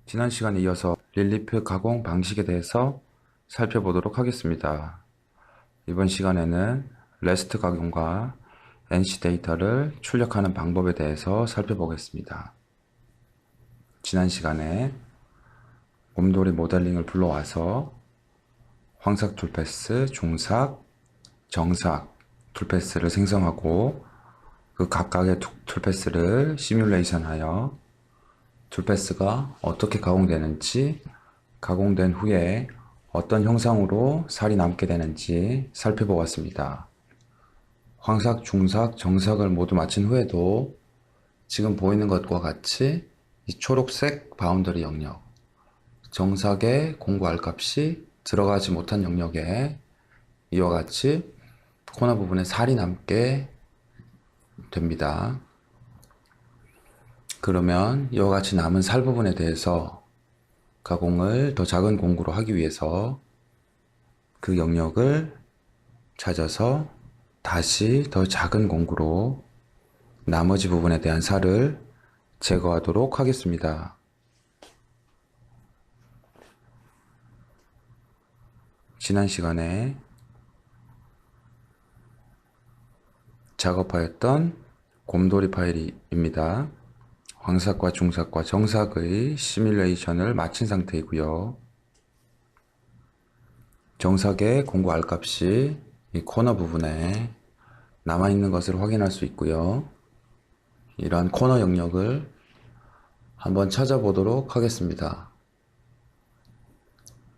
지난 시간에 이어서 릴리프 가공 방식에 대해서 살펴보도록 하겠습니다. 이번 시간에는 REST 가공과 NC 데이터를 출력하는 방법에 대해서 살펴보겠습니다. 지난 시간에 곰돌이 모델링을 불러와서 황삭 툴패스, 중삭, 정삭 툴패스를 생성하고 그 각각의 툴패스를 시뮬레이션하여 툴패스가 어떻게 가공되는지, 가공된 후에 어떤 형상으로 살이 남게 되는지 살펴보았습니다. 황삭, 중삭, 정삭을 모두 마친 후에도 지금 보이는 것과 같이 이 초록색 바운더리 영역, 정삭의 공구 R값이 들어가지 못한 영역에 이와 같이 코너 부분에 살이 남게 됩니다. 그러면 이와 같이 남은 살 부분에 대해서 가공을 더 작은 공구로 하기 위해서 그 영역을 찾아서 다시 더 작은 공구로 나머지 부분에 대한 살을 제거하도록 하겠습니다. 지난 시간에 작업하였던 곰돌이 파일입니다. 황삭과 중삭과 정삭의 시뮬레이션을 마친 상태이고요. 정삭의 공구 R값이 이 코너 부분에 남아있는 것을 확인할 수 있고요. 이러한 코너 영역을 한번 찾아보도록 하겠습니다.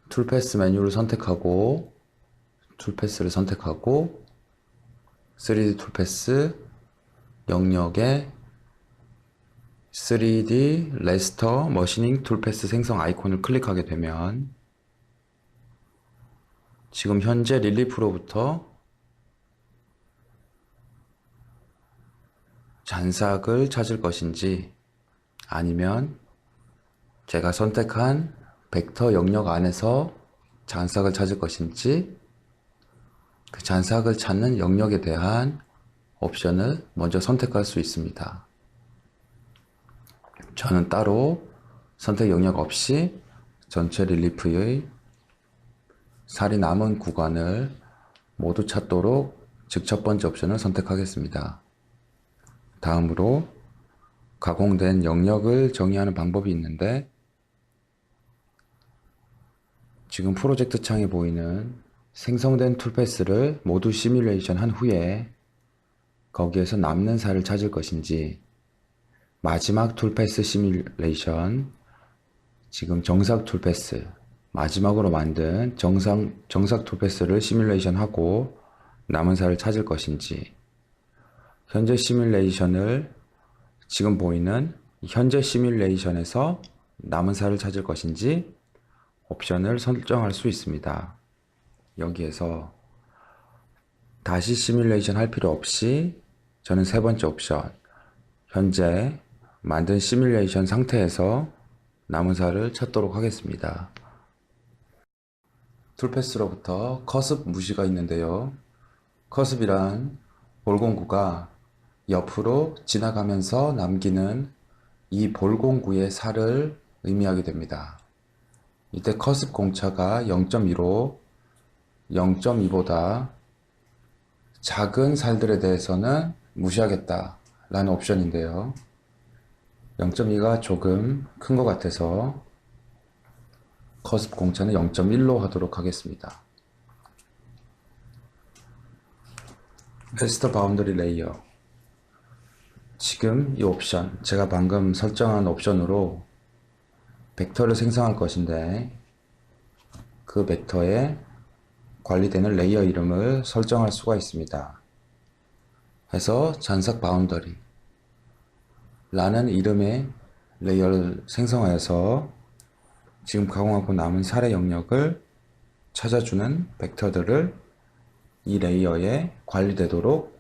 툴패스 메뉴를 선택하고 툴패스를 선택하고 3D 툴패스 영역에 3D 레스터 머시닝 툴패스 생성 아이콘을 클릭하게 되면 지금 현재 릴리프로부터 잔삭을 찾을 것인지 아니면 제가 선택한 벡터 영역 안에서 잔삭을 찾을 것인지 그 잔삭을 찾는 영역에 대한 옵션을 먼저 선택할 수 있습니다. 저는 따로 선택 영역 없이 전체 릴리프의 살이 남은 구간을 모두 찾도록 즉 첫 번째 옵션을 선택하겠습니다. 다음으로 가공된 영역을 정의하는 방법이 있는데 지금 프로젝트 창에 보이는 생성된 툴패스를 모두 시뮬레이션 한 후에 거기에서 남는 살을 찾을 것인지 마지막 툴패스 시뮬레이션 지금 정삭 툴패스 마지막으로 만든 정삭 툴패스를 시뮬레이션 하고 남은 살을 찾을 것인지 현재 시뮬레이션을 지금 보이는 현재 시뮬레이션에서 남은 살을 찾을 것인지 옵션을 설정할 수 있습니다. 여기에서 다시 시뮬레이션 할 필요 없이 저는 세 번째 옵션 현재 만든 시뮬레이션 상태에서 남은 살을 찾도록 하겠습니다. 툴패스로부터 커습 무시가 있는데요. 커습이란 볼공구가 옆으로 지나가면서 남기는 이 볼공구의 살을 의미하게 됩니다. 이때 커습 공차가 0.2로 0.2보다 작은 살들에 대해서는 무시하겠다 라는 옵션인데요. 0.2가 조금 큰 것 같아서 커습 공차는 0.1로 하도록 하겠습니다. 레스터 바운더리 레이어 지금 이 옵션 제가 방금 설정한 옵션으로 벡터를 생성할 것인데 그 벡터에 관리되는 레이어 이름을 설정할 수가 있습니다. 해서 잔삭 바운더리 라는 이름의 레이어를 생성하여서 지금 가공하고 남은 살의 영역을 찾아주는 벡터들을 이 레이어에 관리되도록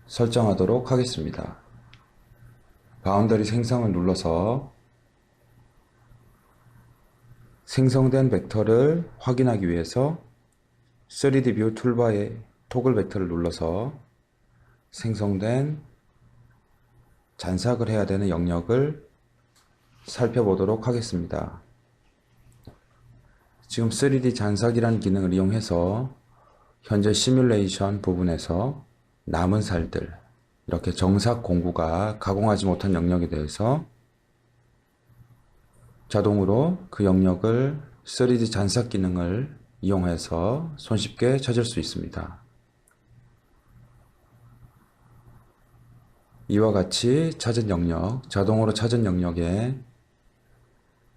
설정하도록 하겠습니다. 바운더리 생성을 눌러서 생성된 벡터를 확인하기 위해서 3D 뷰 툴바의 토글 벡터를 눌러서 생성된 잔삭을 해야 되는 영역을 살펴보도록 하겠습니다. 지금 3D 잔삭이라는 기능을 이용해서 현재 시뮬레이션 부분에서 남은 살들, 이렇게 정삭 공구가 가공하지 못한 영역에 대해서 자동으로 그 영역을 3D 잔삭 기능을 이용해서 손쉽게 찾을 수 있습니다. 이와 같이 찾은 영역, 자동으로 찾은 영역에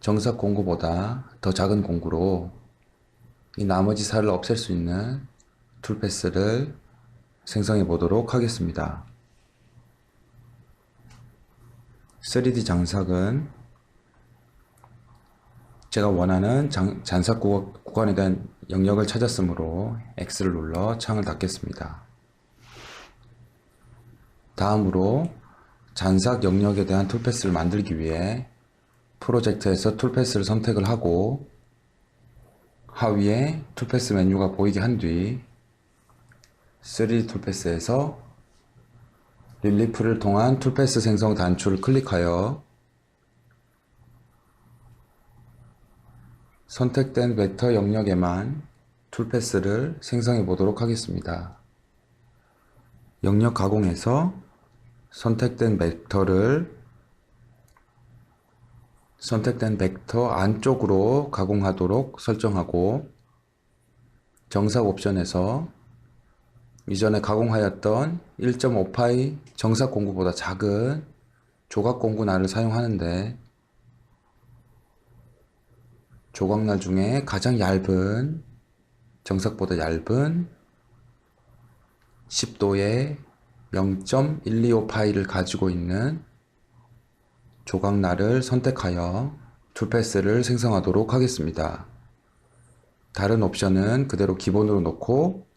정삭 공구보다 더 작은 공구로 이 나머지 살을 없앨 수 있는 툴패스를 생성해 보도록 하겠습니다. 3D 장삭은 제가 원하는 잔삭 구간에 대한 영역을 찾았으므로 X를 눌러 창을 닫겠습니다. 다음으로 잔삭 영역에 대한 툴패스를 만들기 위해 프로젝트에서 툴패스를 선택을 하고 하위에 툴패스 메뉴가 보이게 한 뒤 3D 툴패스에서 릴리프를 통한 툴패스 생성 단추를 클릭하여 선택된 벡터 영역에만 툴패스를 생성해 보도록 하겠습니다. 영역 가공에서 선택된 벡터 안쪽으로 가공하도록 설정하고 정삭 옵션에서 이전에 가공하였던 1.5파이 정삭 공구보다 작은 조각 공구날을 사용하는데 조각날 중에 가장 얇은 정삭보다 얇은 10도의 0.125파이를 가지고 있는 조각날을 선택하여 툴패스를 생성하도록 하겠습니다. 다른 옵션은 그대로 기본으로 놓고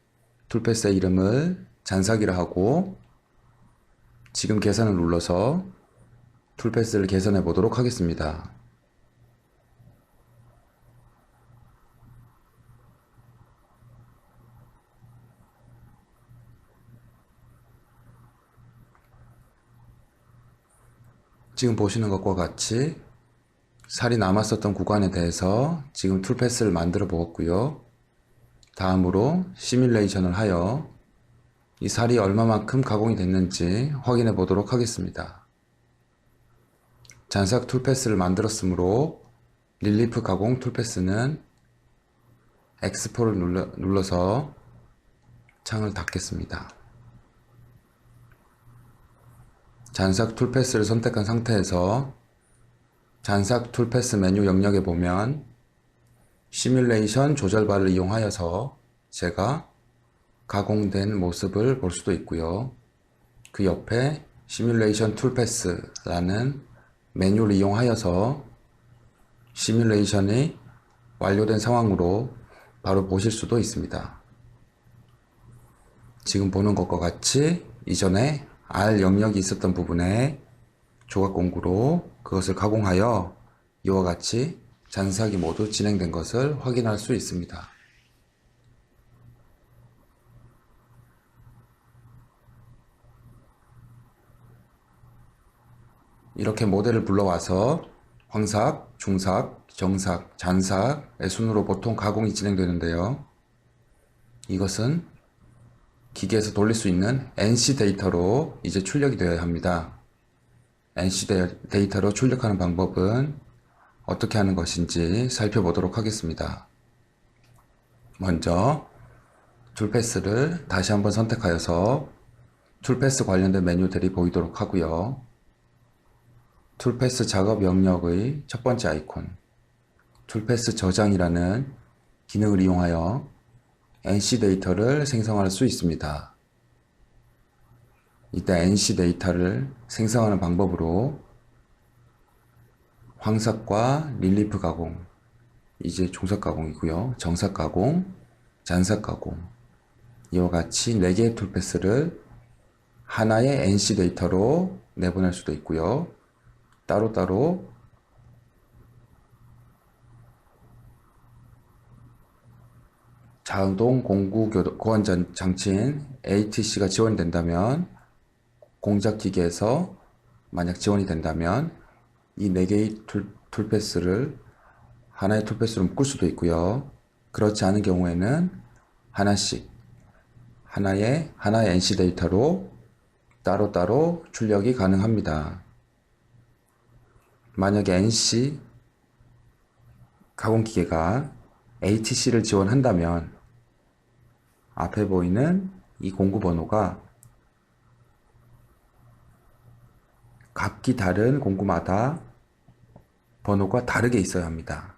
툴패스의 이름을 잔삭이라 하고 지금 계산을 눌러서 툴패스를 계산해 보도록 하겠습니다. 지금 보시는 것과 같이 살이 남았었던 구간에 대해서 지금 툴패스를 만들어 보았고요. 다음으로 시뮬레이션을 하여 이 살이 얼마만큼 가공이 됐는지 확인해 보도록 하겠습니다. 잔삭 툴패스를 만들었으므로 릴리프 가공 툴패스는 X4를 눌러서 창을 닫겠습니다. 잔삭 툴패스를 선택한 상태에서 잔삭 툴패스 메뉴 영역에 보면 시뮬레이션 조절바를 이용하여서 제가 가공된 모습을 볼 수도 있고요. 그 옆에 시뮬레이션 툴패스라는 메뉴를 이용하여서 시뮬레이션이 완료된 상황으로 바로 보실 수도 있습니다. 지금 보는 것과 같이 이전에 R 영역이 있었던 부분에 조각 공구로 그것을 가공하여 이와 같이 잔삭이 모두 진행된 것을 확인할 수 있습니다. 이렇게 모델을 불러와서 황삭, 중삭, 정삭, 잔삭의 순으로 보통 가공이 진행되는데요. 이것은 기계에서 돌릴 수 있는 NC 데이터로 이제 출력이 되어야 합니다. NC 데이터로 출력하는 방법은 어떻게 하는 것인지 살펴보도록 하겠습니다. 먼저 툴패스를 다시 한번 선택하여서 툴패스 관련된 메뉴들이 보이도록 하고요. 툴패스 작업 영역의 첫 번째 아이콘 툴패스 저장이라는 기능을 이용하여 NC 데이터를 생성할 수 있습니다. 이때 NC 데이터를 생성하는 방법으로 황삭과 릴리프 가공, 이제 종삭 가공이고요. 정삭 가공, 잔삭 가공, 이와 같이 4개의 툴패스를 하나의 NC 데이터로 내보낼 수도 있고요. 따로따로 자동 공구 교환 장치인 ATC가 지원된다면 공작 기계에서 만약 지원이 된다면 이 4개의 툴패스를 하나의 툴패스로 묶을 수도 있고요. 그렇지 않은 경우에는 하나씩 하나의 NC 데이터로 따로따로 출력이 가능합니다. 만약에 NC 가공기계가 ATC를 지원한다면 앞에 보이는 이 공구 번호가 각기 다른 공구마다 번호가 다르게 있어야 합니다.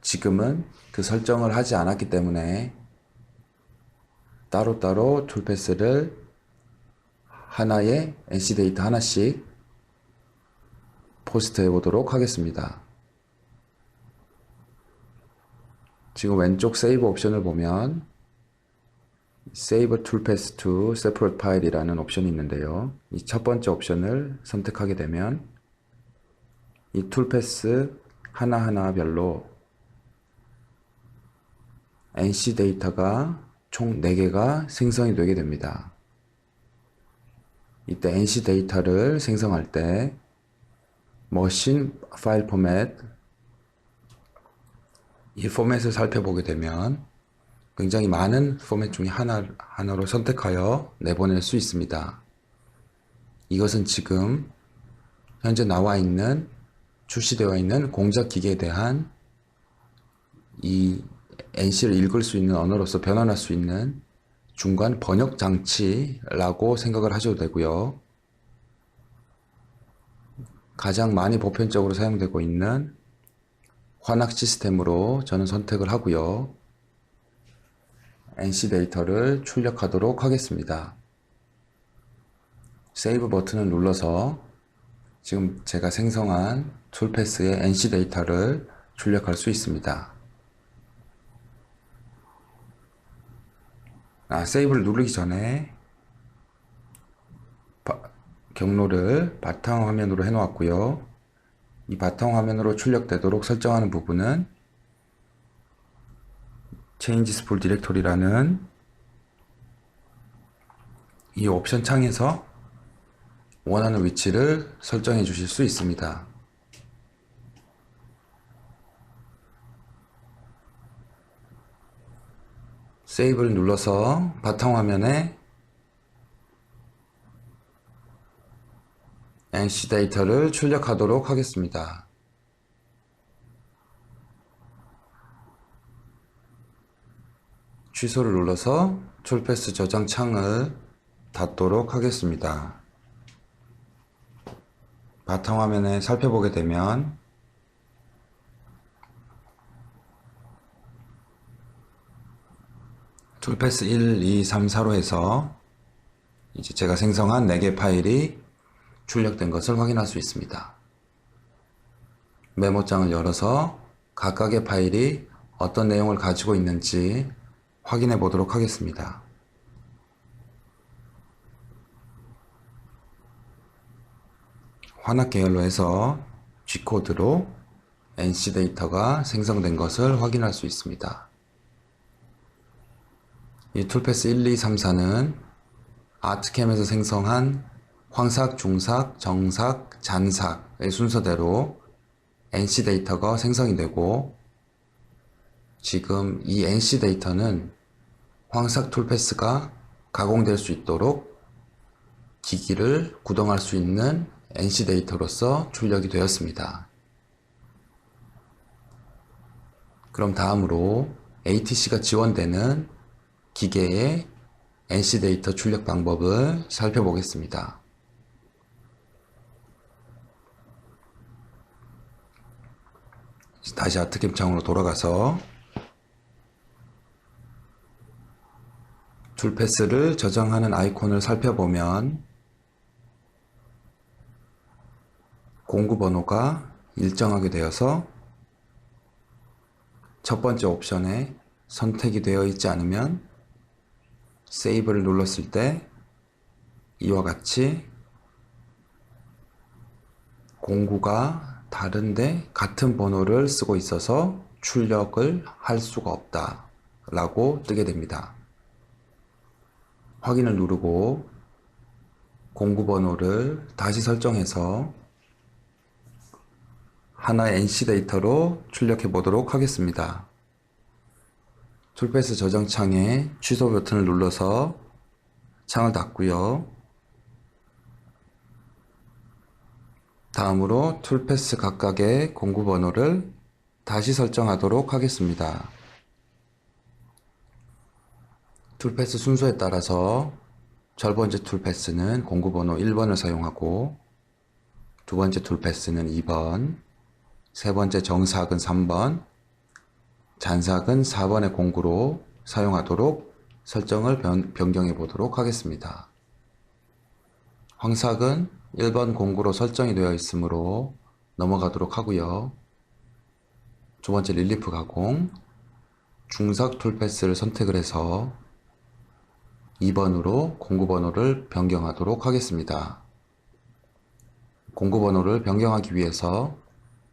지금은 그 설정을 하지 않았기 때문에 따로따로 툴패스를 하나의 NC 데이터 하나씩 포스트 해보도록 하겠습니다. 지금 왼쪽 세이브 옵션을 보면 Save Toolpath to Separate File이라는 옵션이 있는데요. 이 첫 번째 옵션을 선택하게 되면 이 툴패스 하나하나별로 NC 데이터가 총 4개가 생성이 되게 됩니다. 이때 NC 데이터를 생성할 때 머신 파일 포맷, 이 포맷을 살펴보게 되면 굉장히 많은 포맷 중에 하나로 선택하여 내보낼 수 있습니다. 이것은 지금 현재 출시되어 있는 공작 기계에 대한 이 NC를 읽을 수 있는 언어로서 변환할 수 있는 중간 번역 장치라고 생각을 하셔도 되고요. 가장 많이 보편적으로 사용되고 있는 환학 시스템으로 저는 선택을 하고요. NC 데이터를 출력하도록 하겠습니다. 세이브 버튼을 눌러서 지금 제가 생성한 툴패스의 NC 데이터를 출력할 수 있습니다. 세이브를 누르기 전에 경로를 바탕화면으로 해놓았고요. 이 바탕화면으로 출력되도록 설정하는 부분은 Changes for Directory라는 이 옵션 창에서 원하는 위치를 설정해 주실 수 있습니다. 세이브를 눌러서 바탕화면에 NC 데이터를 출력하도록 하겠습니다. 취소를 눌러서 툴패스 저장 창을 닫도록 하겠습니다. 바탕화면에 살펴보게 되면 툴패스 1, 2, 3, 4로 해서 이제 제가 생성한 4개 파일이 출력된 것을 확인할 수 있습니다. 메모장을 열어서 각각의 파일이 어떤 내용을 가지고 있는지 확인해 보도록 하겠습니다. 환학 계열로 해서 G코드로 NC 데이터가 생성된 것을 확인할 수 있습니다. 이 툴패스 1, 2, 3, 4는 아트캠에서 생성한 황삭, 중삭, 정삭, 잔삭의 순서대로 NC 데이터가 생성이 되고, 지금 이 NC 데이터는 황삭 툴패스가 가공될 수 있도록 기기를 구동할 수 있는 NC 데이터로서 출력이 되었습니다. 그럼 다음으로 ATC가 지원되는 기계의 NC 데이터 출력 방법을 살펴보겠습니다. 다시 아트캠 창으로 돌아가서 툴패스를 저장하는 아이콘을 살펴보면 공구 번호가 일정하게 되어서 첫 번째 옵션에 선택이 되어 있지 않으면 세이브를 눌렀을 때 이와 같이 공구가 다른데 같은 번호를 쓰고 있어서 출력을 할 수가 없다 라고 뜨게 됩니다. 확인을 누르고 공구 번호를 다시 설정해서 하나의 NC 데이터로 출력해 보도록 하겠습니다. 툴패스 저장 창에 취소 버튼을 눌러서 창을 닫고요. 다음으로 툴패스 각각의 공구 번호를 다시 설정하도록 하겠습니다. 툴패스 순서에 따라서 첫 번째 툴패스는 공구 번호 1번을 사용하고, 두 번째 툴패스는 2번, 세 번째 정삭은 3번, 잔삭은 4번의 공구로 사용하도록 설정을 변경해 보도록 하겠습니다. 황삭은 1번 공구로 설정이 되어 있으므로 넘어가도록 하고요. 두 번째 릴리프 가공, 중삭 툴패스를 선택을 해서 2번으로 공구 번호를 변경하도록 하겠습니다. 공구 번호를 변경하기 위해서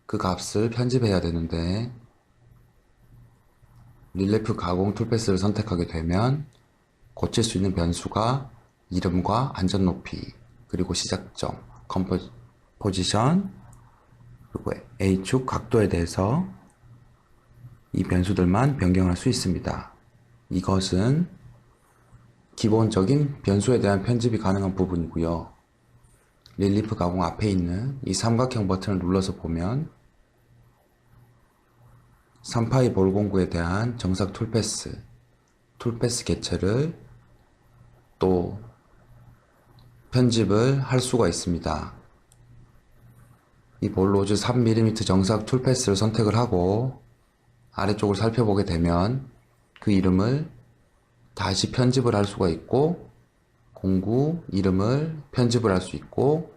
그 값을 편집해야 되는데, 릴리프 가공 툴패스를 선택하게 되면 고칠 수 있는 변수가 이름과 안전 높이, 그리고 시작점, 포지션, 그리고 A축 각도에 대해서 이 변수들만 변경할 수 있습니다. 이것은 기본적인 변수에 대한 편집이 가능한 부분이고요. 릴리프 가공 앞에 있는 이 삼각형 버튼을 눌러서 보면 3파이 볼 공구에 대한 정삭 툴패스 개체를 또 편집을 할 수가 있습니다. 이 볼로즈 3mm 정삭 툴패스를 선택을 하고 아래쪽을 살펴보게 되면 그 이름을 다시 편집을 할 수가 있고, 공구 이름을 편집을 할 수 있고,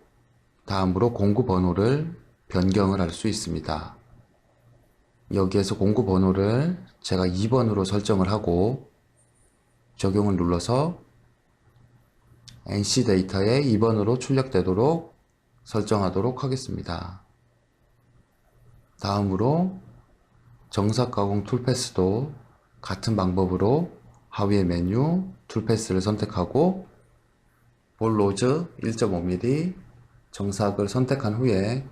다음으로 공구 번호를 변경을 할 수 있습니다. 여기에서 공구 번호를 제가 2번으로 설정을 하고 적용을 눌러서 NC 데이터에 2번으로 출력되도록 설정하도록 하겠습니다. 다음으로 정삭 가공 툴패스도 같은 방법으로 하위의 메뉴 툴패스를 선택하고 볼로즈 1.5mm 정삭을 선택한 후에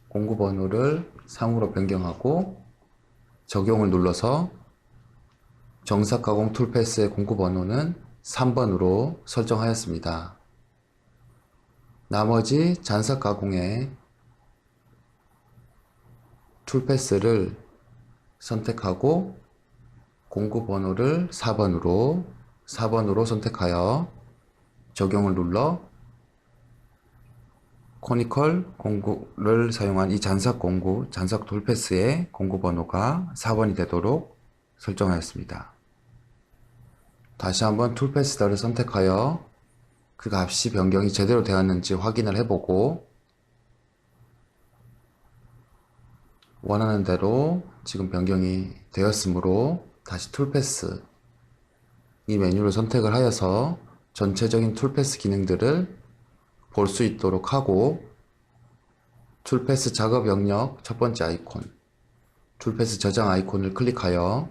공구 번호를 상으로 변경하고 적용을 눌러서 정삭 가공 툴패스의 공구 번호는 3번으로 설정하였습니다. 나머지 잔삭 가공의 툴패스를 선택하고 공구 번호를 4번으로 선택하여 적용을 눌러 코니컬 공구를 사용한 이 잔삭 툴패스의 공구 번호가 4번이 되도록 설정하였습니다. 다시 한번 툴패스를 선택하여 그 값이 변경이 제대로 되었는지 확인을 해보고, 원하는 대로 지금 변경이 되었으므로 다시 툴패스 이 메뉴를 선택을 하여서 전체적인 툴패스 기능들을 볼 수 있도록 하고, 툴패스 작업 영역 첫 번째 아이콘, 툴패스 저장 아이콘을 클릭하여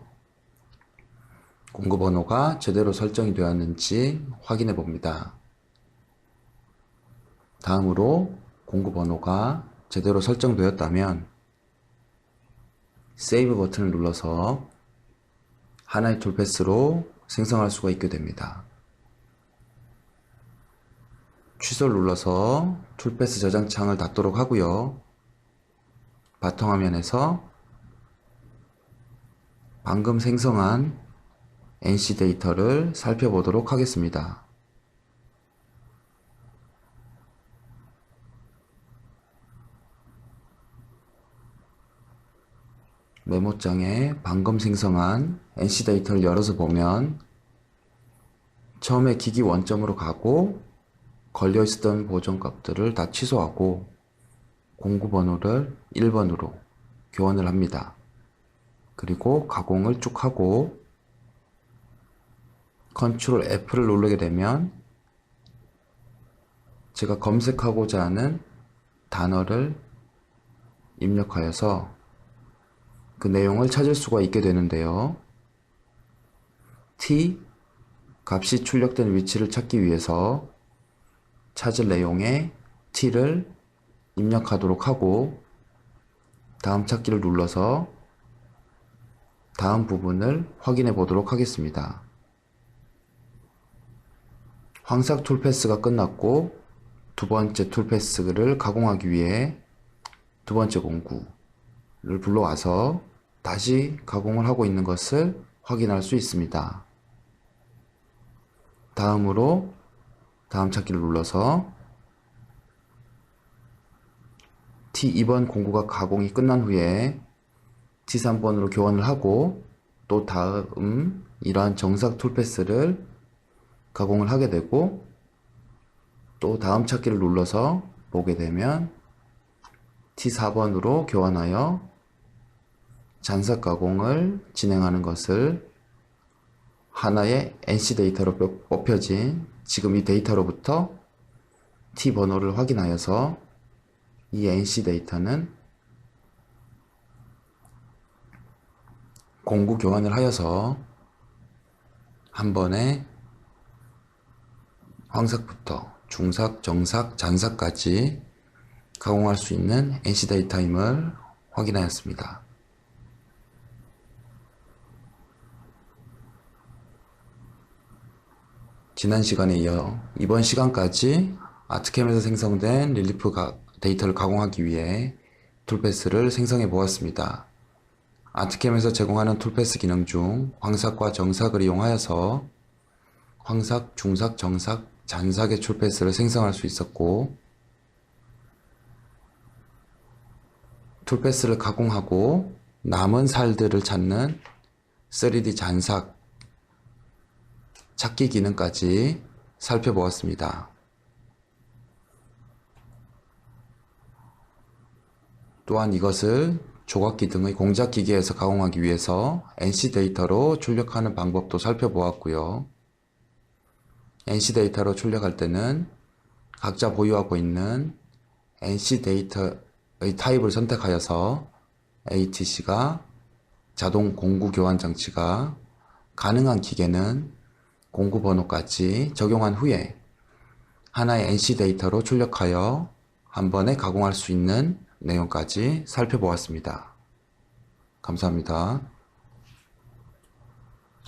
공구 번호가 제대로 설정이 되었는지 확인해 봅니다. 다음으로 공구 번호가 제대로 설정되었다면 세이브 버튼을 눌러서 하나의 툴패스로 생성할 수가 있게 됩니다. 취소를 눌러서 툴패스 저장 창을 닫도록 하고요. 바탕화면에서 방금 생성한 NC 데이터를 살펴보도록 하겠습니다. 메모장에 방금 생성한 NC 데이터를 열어서 보면 처음에 기기 원점으로 가고 걸려있었던 보정값들을 다 취소하고 공구 번호를 1번으로 교환을 합니다. 그리고 가공을 쭉 하고 컨트롤 F를 누르게 되면 제가 검색하고자 하는 단어를 입력하여서 그 내용을 찾을 수가 있게 되는데요. T 값이 출력된 위치를 찾기 위해서 찾을 내용에 T를 입력하도록 하고 다음 찾기를 눌러서 다음 부분을 확인해 보도록 하겠습니다. 황삭 툴패스가 끝났고 두 번째 툴패스를 가공하기 위해 두 번째 공구를 불러와서 다시 가공을 하고 있는 것을 확인할 수 있습니다. 다음으로 다음 찾기를 눌러서 T2번 공구가 가공이 끝난 후에 T3번으로 교환을 하고 또 다음 이러한 정삭 툴패스를 가공을 하게 되고 또 다음 찾기를 눌러서 보게 되면 T4번으로 교환하여 잔삭 가공을 진행하는 것을 하나의 NC 데이터로 뽑혀진 지금 이 데이터로부터 T 번호를 확인하여서 이 NC 데이터는 공구 교환을 하여서 한 번에 황삭부터 중삭, 정삭, 잔삭까지 가공할 수 있는 NC 데이터임을 확인하였습니다. 지난 시간에 이어 이번 시간까지 아트캠에서 생성된 릴리프 데이터를 가공하기 위해 툴패스를 생성해 보았습니다. 아트캠에서 제공하는 툴패스 기능 중 황삭과 정삭을 이용하여서 황삭, 중삭, 정삭, 잔삭의 툴패스를 생성할 수 있었고 툴패스를 가공하고 남은 살들을 찾는 3D 잔삭 찾기 기능까지 살펴보았습니다. 또한 이것을 조각기 등의 공작기계에서 가공하기 위해서 NC 데이터로 출력하는 방법도 살펴보았고요. NC 데이터로 출력할 때는 각자 보유하고 있는 NC 데이터의 타입을 선택하여서 ATC가 자동 공구 교환 장치가 가능한 기계는 공구 번호까지 적용한 후에 하나의 NC 데이터로 출력하여 한 번에 가공할 수 있는 내용까지 살펴보았습니다. 감사합니다.